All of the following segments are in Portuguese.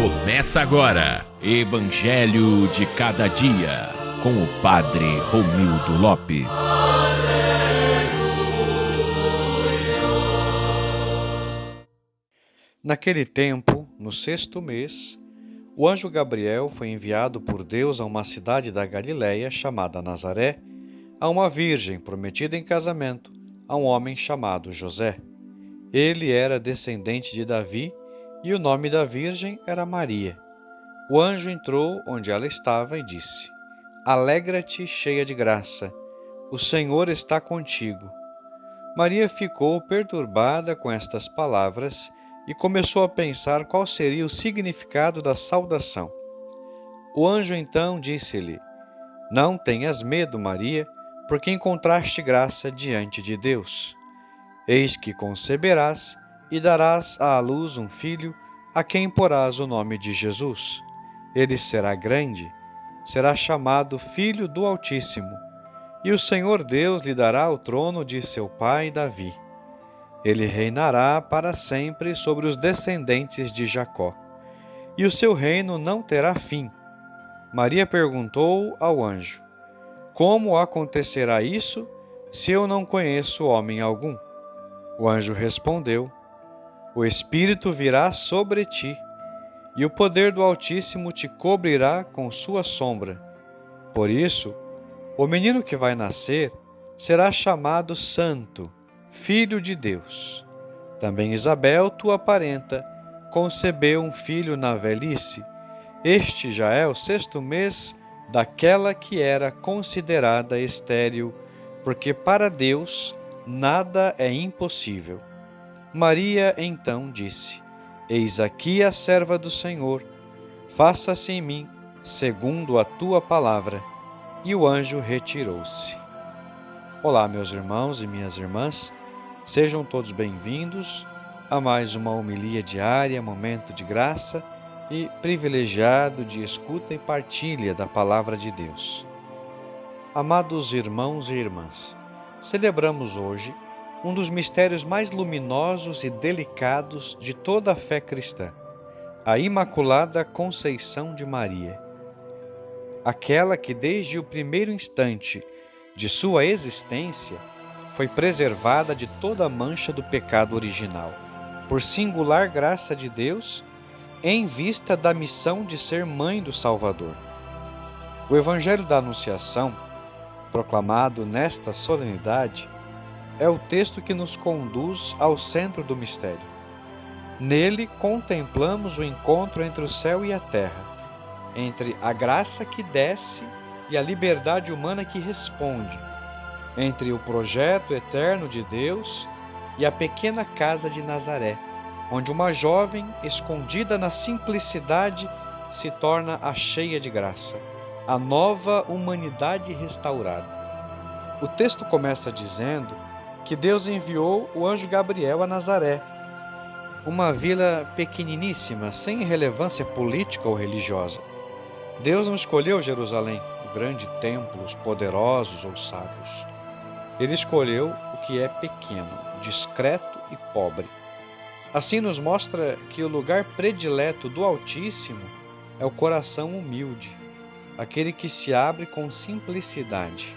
Começa agora, Evangelho de Cada Dia, com o Padre Romildo Lopes. Naquele tempo, no 6º mês, o anjo Gabriel foi enviado por Deus a uma cidade da Galiléia chamada Nazaré, a uma virgem prometida em casamento a um homem chamado José. Ele era descendente de Davi e o nome da virgem era Maria. O anjo entrou onde ela estava e disse: Alegra-te, cheia de graça, o Senhor está contigo. Maria ficou perturbada com estas palavras e começou a pensar qual seria o significado da saudação. O anjo então disse-lhe: Não tenhas medo, Maria, porque encontraste graça diante de Deus. Eis que conceberás e darás à luz um filho, a quem porás o nome de Jesus. Ele será grande, será chamado Filho do Altíssimo, e o Senhor Deus lhe dará o trono de seu pai Davi. Ele reinará para sempre sobre os descendentes de Jacó, e o seu reino não terá fim. Maria perguntou ao anjo: Como acontecerá isso, se eu não conheço homem algum? O anjo respondeu: O Espírito virá sobre ti, e o poder do Altíssimo te cobrirá com sua sombra. Por isso, o menino que vai nascer será chamado Santo, Filho de Deus. Também Isabel, tua parenta, concebeu um filho na velhice. Este já é o 6º mês daquela que era considerada estéril, porque para Deus nada é impossível. Maria então disse: Eis aqui a serva do Senhor, faça-se em mim segundo a tua palavra. E o anjo retirou-se. Olá, meus irmãos e minhas irmãs, sejam todos bem-vindos a mais uma homilia diária, momento de graça e privilegiado de escuta e partilha da Palavra de Deus. Amados irmãos e irmãs, celebramos hoje um dos mistérios mais luminosos e delicados de toda a fé cristã, a Imaculada Conceição de Maria. Aquela que desde o primeiro instante de sua existência foi preservada de toda a mancha do pecado original, por singular graça de Deus, em vista da missão de ser mãe do Salvador. O Evangelho da Anunciação, proclamado nesta solenidade, é o texto que nos conduz ao centro do mistério. Nele contemplamos o encontro entre o céu e a terra, entre a graça que desce e a liberdade humana que responde, entre o projeto eterno de Deus e a pequena casa de Nazaré, onde uma jovem, escondida na simplicidade, se torna a cheia de graça, a nova humanidade restaurada. O texto começa dizendo que Deus enviou o anjo Gabriel a Nazaré, uma vila pequeniníssima, sem relevância política ou religiosa. Deus não escolheu Jerusalém, o grande templo, os poderosos ou sábios. Ele escolheu o que é pequeno, discreto e pobre. Assim nos mostra que o lugar predileto do Altíssimo é o coração humilde, aquele que se abre com simplicidade.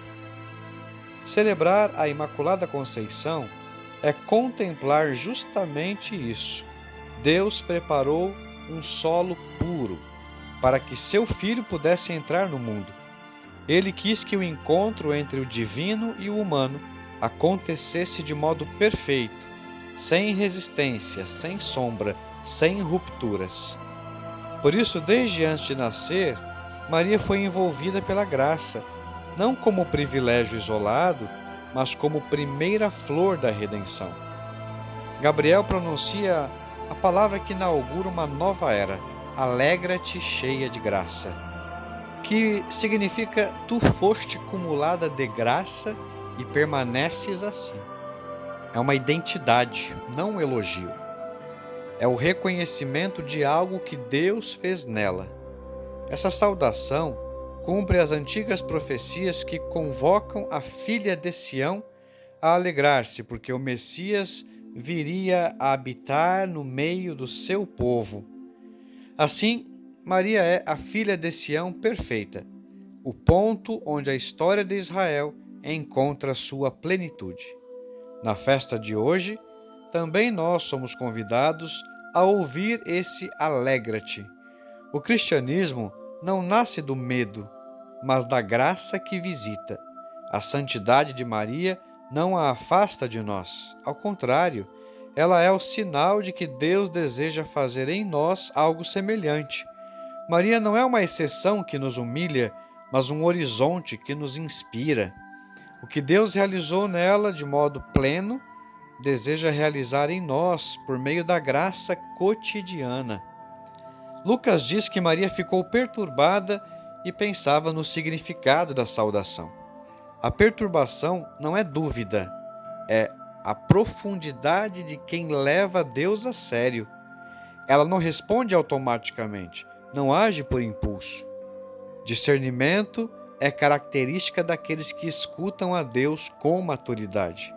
Celebrar a Imaculada Conceição é contemplar justamente isso. Deus preparou um solo puro para que seu Filho pudesse entrar no mundo. Ele quis que o encontro entre o divino e o humano acontecesse de modo perfeito, sem resistência, sem sombra, sem rupturas. Por isso, desde antes de nascer, Maria foi envolvida pela graça, não como privilégio isolado, mas como primeira flor da redenção. Gabriel pronuncia a palavra que inaugura uma nova era: Alegra-te, cheia de graça, que significa tu foste cumulada de graça e permaneces assim. É uma identidade, não um elogio. É o reconhecimento de algo que Deus fez nela. Essa saudação cumpre as antigas profecias que convocam a filha de Sião a alegrar-se, porque o Messias viria a habitar no meio do seu povo. Assim, Maria é a filha de Sião perfeita, o ponto onde a história de Israel encontra sua plenitude. Na festa de hoje, também nós somos convidados a ouvir esse alegra-te. O cristianismo não nasce do medo, mas da graça que visita. A santidade de Maria não a afasta de nós. Ao contrário, ela é o sinal de que Deus deseja fazer em nós algo semelhante. Maria não é uma exceção que nos humilha, mas um horizonte que nos inspira. O que Deus realizou nela de modo pleno, deseja realizar em nós por meio da graça cotidiana. Lucas diz que Maria ficou perturbada e pensava no significado da saudação. A perturbação não é dúvida, é a profundidade de quem leva Deus a sério. Ela não responde automaticamente, não age por impulso. Discernimento é característica daqueles que escutam a Deus com maturidade.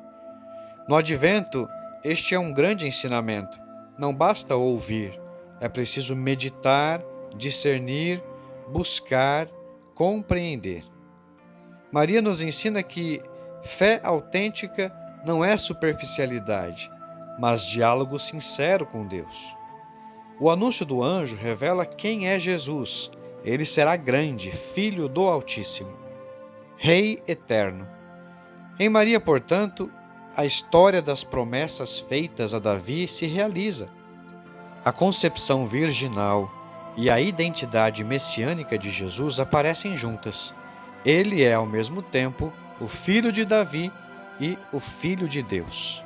No Advento, este é um grande ensinamento. Não basta ouvir, é preciso meditar, discernir, buscar, compreender. Maria nos ensina que fé autêntica não é superficialidade, mas diálogo sincero com Deus. O anúncio do anjo revela quem é Jesus. Ele será grande, Filho do Altíssimo, Rei eterno. Em Maria, portanto, a história das promessas feitas a Davi se realiza. A concepção virginal e a identidade messiânica de Jesus aparecem juntas. Ele é, ao mesmo tempo, o filho de Davi e o Filho de Deus.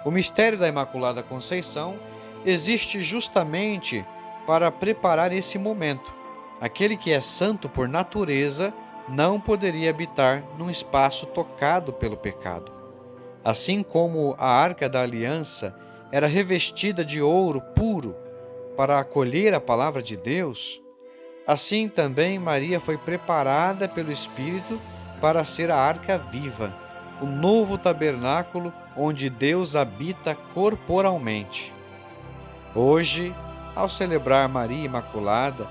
O mistério da Imaculada Conceição existe justamente para preparar esse momento. Aquele que é santo por natureza não poderia habitar num espaço tocado pelo pecado. Assim como a Arca da Aliança era revestida de ouro puro para acolher a palavra de Deus, assim também Maria foi preparada pelo Espírito para ser a arca viva, o novo tabernáculo onde Deus habita corporalmente. Hoje, ao celebrar Maria Imaculada,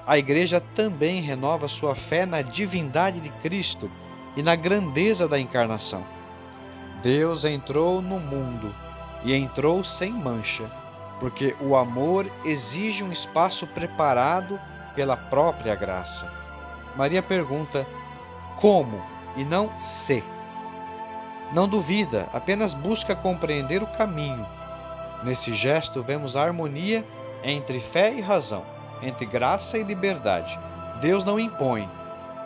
a Igreja também renova sua fé na divindade de Cristo e na grandeza da encarnação. Deus entrou no mundo e entrou sem mancha, porque o amor exige um espaço preparado pela própria graça. Maria pergunta como e não se. Não duvida, apenas busca compreender o caminho. Nesse gesto vemos a harmonia entre fé e razão, entre graça e liberdade. Deus não impõe,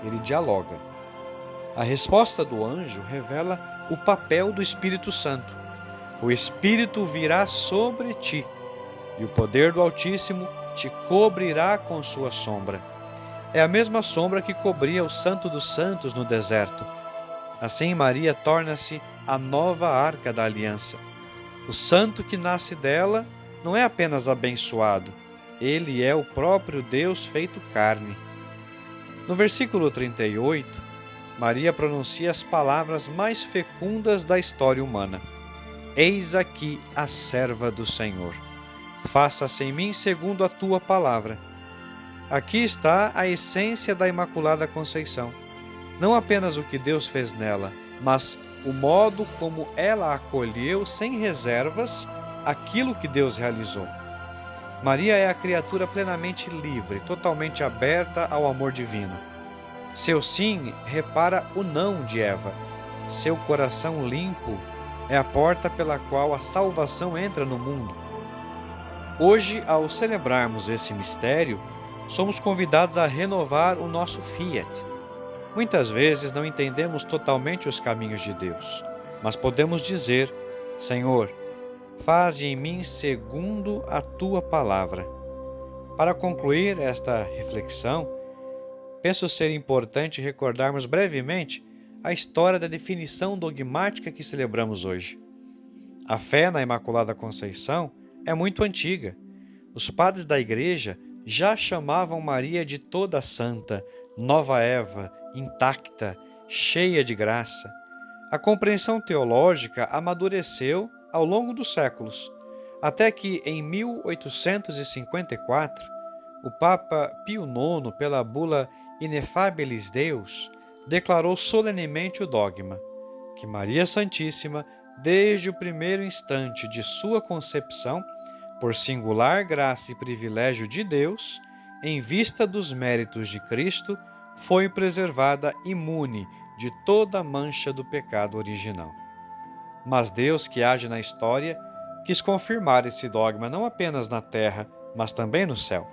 ele dialoga. A resposta do anjo revela o papel do Espírito Santo. O Espírito virá sobre ti, e o poder do Altíssimo te cobrirá com sua sombra. É a mesma sombra que cobria o Santo dos Santos no deserto. Assim, Maria torna-se a nova Arca da Aliança. O santo que nasce dela não é apenas abençoado, ele é o próprio Deus feito carne. No versículo 38, Maria pronuncia as palavras mais fecundas da história humana. Eis aqui a serva do Senhor. Faça-se em mim segundo a tua palavra. Aqui está a essência da Imaculada Conceição. Não apenas o que Deus fez nela, mas o modo como ela acolheu sem reservas aquilo que Deus realizou. Maria é a criatura plenamente livre, totalmente aberta ao amor divino. Seu sim repara o não de Eva. Seu coração limpo é a porta pela qual a salvação entra no mundo. Hoje, ao celebrarmos esse mistério, somos convidados a renovar o nosso fiat. Muitas vezes não entendemos totalmente os caminhos de Deus, mas podemos dizer: Senhor, faze em mim segundo a tua palavra. Para concluir esta reflexão, penso ser importante recordarmos brevemente a história da definição dogmática que celebramos hoje. A fé na Imaculada Conceição é muito antiga. Os padres da Igreja já chamavam Maria de toda santa, nova Eva, intacta, cheia de graça. A compreensão teológica amadureceu ao longo dos séculos, até que em 1854, o Papa Pio IX, pela bula Ineffabilis Deus, declarou solenemente o dogma que Maria Santíssima, desde o primeiro instante de sua concepção, por singular graça e privilégio de Deus, em vista dos méritos de Cristo, foi preservada imune de toda mancha do pecado original. Mas Deus, que age na história, quis confirmar esse dogma não apenas na terra, mas também no céu.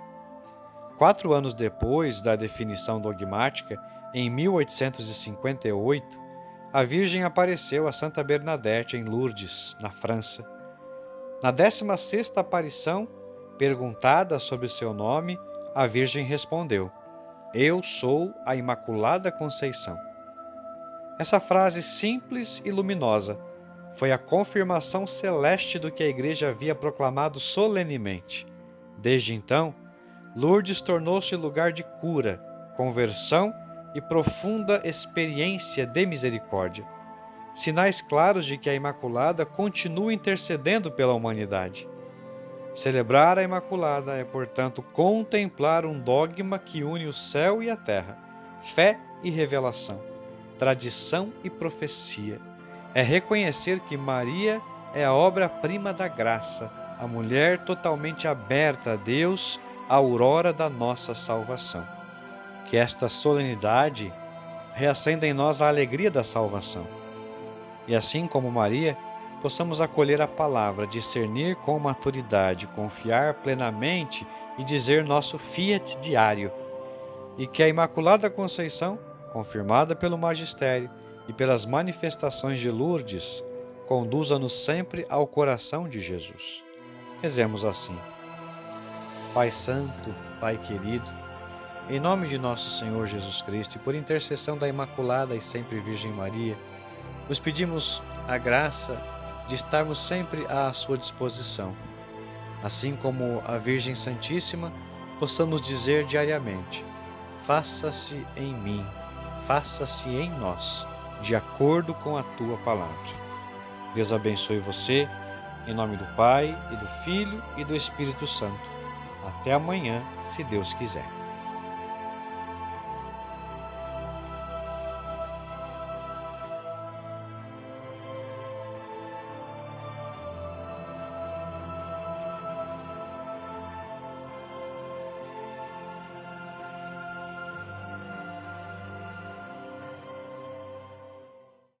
4 anos depois da definição dogmática, em 1858, a Virgem apareceu a Santa Bernadette em Lourdes, na França. Na 16ª aparição, perguntada sobre seu nome, a Virgem respondeu: "Eu sou a Imaculada Conceição." Essa frase simples e luminosa foi a confirmação celeste do que a Igreja havia proclamado solenemente. Desde então, Lourdes tornou-se lugar de cura, conversão e profunda experiência de misericórdia. Sinais claros de que a Imaculada continua intercedendo pela humanidade. Celebrar a Imaculada é, portanto, contemplar um dogma que une o céu e a terra, fé e revelação, tradição e profecia. É reconhecer que Maria é a obra-prima da graça, a mulher totalmente aberta a Deus, a aurora da nossa salvação. Que esta solenidade reacenda em nós a alegria da salvação. E assim como Maria, possamos acolher a palavra, discernir com maturidade, confiar plenamente e dizer nosso fiat diário. E que a Imaculada Conceição, confirmada pelo Magistério e pelas manifestações de Lourdes, conduza-nos sempre ao coração de Jesus. Rezemos assim. Pai Santo, Pai querido, em nome de nosso Senhor Jesus Cristo e por intercessão da Imaculada e sempre Virgem Maria, nos pedimos a graça de estarmos sempre à sua disposição. Assim como a Virgem Santíssima, possamos dizer diariamente: faça-se em mim, faça-se em nós, de acordo com a tua palavra. Deus abençoe você, em nome do Pai, e do Filho e do Espírito Santo. Até amanhã, se Deus quiser.